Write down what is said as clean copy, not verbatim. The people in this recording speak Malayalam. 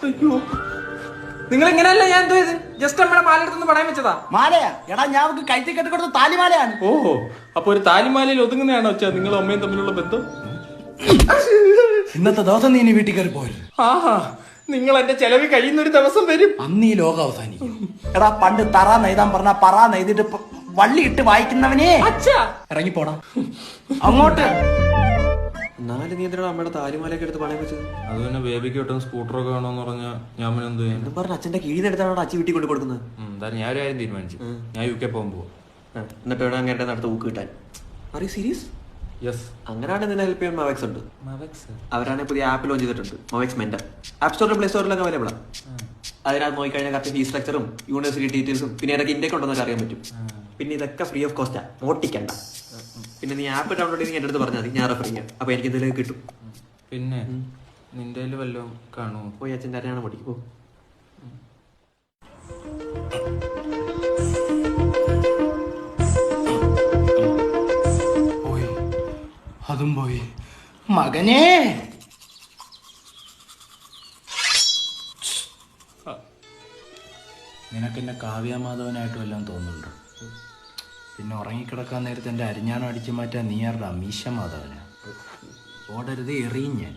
അയ്യോ, നിങ്ങൾ ഇങ്ങനെയല്ല ഞാൻ എന്തോ ഇത് ജസ്റ്റ് നമ്മുടെ മാലെടുത്തൊന്ന് പണയം വെച്ചതാ. മാലയാ? എടാ ഞാൻ അവർക്ക് കഴുത്തി കെട്ടി കൊടുത്ത താലിമാലയാണ്. ഓഹോ, അപ്പൊ ഒരു താലിമാലയിൽ ഒതുങ്ങുന്നതാണോ വെച്ചാ നിങ്ങളും അമ്മയും തമ്മിലുള്ള ബന്ധം? ഇന്നത്തെ ദിവസം നീ ഇനി വീട്ടിൽ കയറി പോയത്. ആഹാ, നിങ്ങൾ എന്റെ ചെലവ് കഴിയുന്ന ഒരു ദിവസം വരും. അന്ന് ഈ ലോകം അവസാനിക്കും. എടാ പണ്ട് തറ നെയ്താൻ പറഞ്ഞ പറ നെയ്തിട്ട് വള്ളി ഇട്ട് വായിക്കുന്നവനെ ഇറങ്ങിപ്പോടാ അങ്ങോട്ട്. നാല് നീന്തിനോട് അമ്മയുടെ താലിമാലയൊക്കെ എടുത്ത് പണയം വെച്ചത്. അത് പിന്നെ ബേബിക്ക് കിട്ടും സ്കൂട്ടറൊക്കെ വേണമെന്ന് പറഞ്ഞാൽ ഞാൻ പിന്നെ എന്ത് ചെയ്യാൻ? എന്നും പറഞ്ഞ അച്ഛന്റെ കീഴിൽ നിന്ന് എടുത്താണ് അച്ഛൻ വീട്ടിൽ കൊണ്ട് കൊടുക്കുന്നത്. എന്തായാലും ഞാൻ ഒരു കാര്യം തീരുമാനിച്ചു, ഞാൻ UK പോകാൻ പോവാ. എന്നിട്ട് വേണം അങ്ങനെ നടത്ത് ഊക്ക് കിട്ടാൻ. Are you serious? യെസ്. അങ്ങനെയാണ് നിന്നെ ഹെൽപ്പ് ചെയ്യാൻ മവെക്സ് ഉണ്ട്. അവരാണ് പുതിയ ആപ്പ് ലോഞ്ച് ചെയ്തിട്ടുണ്ട്, മവെക്സ് മെന്റർ. ആപ്പ് സ്റ്റോറിലും പ്ലേ സ്റ്റോറിലൊക്കെ അവൈലബിൾ ആണ്. അതിനകത്ത് നോക്കിക്കഴിഞ്ഞാൽ കറക്റ്റ് ഫീസ് സ്ട്രക്ചറും യൂണിവേഴ്സിറ്റി ഡീറ്റെയിൽസും പിന്നെ ഏതൊക്കെ ഇന്ത്യക്ക് ഉണ്ടെന്നൊക്കെ അറിയാൻ പറ്റും. പിന്നെ ഇതൊക്കെ ഫ്രീ ഓഫ് കോസ്റ്റാ, ഓട്ടിക്കണ്ട. പിന്നെ നീ ആപ്പ് ഡൗൺലോഡ് ചെയ്ത് എൻ്റെ അടുത്ത് പറഞ്ഞാൽ മതി, ഞാൻ റെഫർ ചെയ്യാം. അപ്പൊ എനിക്ക് എന്തെങ്കിലും കിട്ടും. പിന്നെ നിന്റെ വല്ലതും കാണുമോ? പോയി അച്ഛൻ്റെ അറിയാണോ പഠിക്കോ? പോയി, അതും പോയി. മകനേ, നിനക്കെന്നെ കാവ്യമാധവനായിട്ടും എല്ലാം തോന്നുന്നുണ്ടോ? പിന്നെ ഉറങ്ങിക്കിടക്കാൻ നേരത്തെ എൻ്റെ അരിഞ്ഞാണം അടിച്ചു മാറ്റാൻ നീ ആരുടെ? അമീശ മാധവനാ. ഓടരുത്, എറിയും ഞാൻ.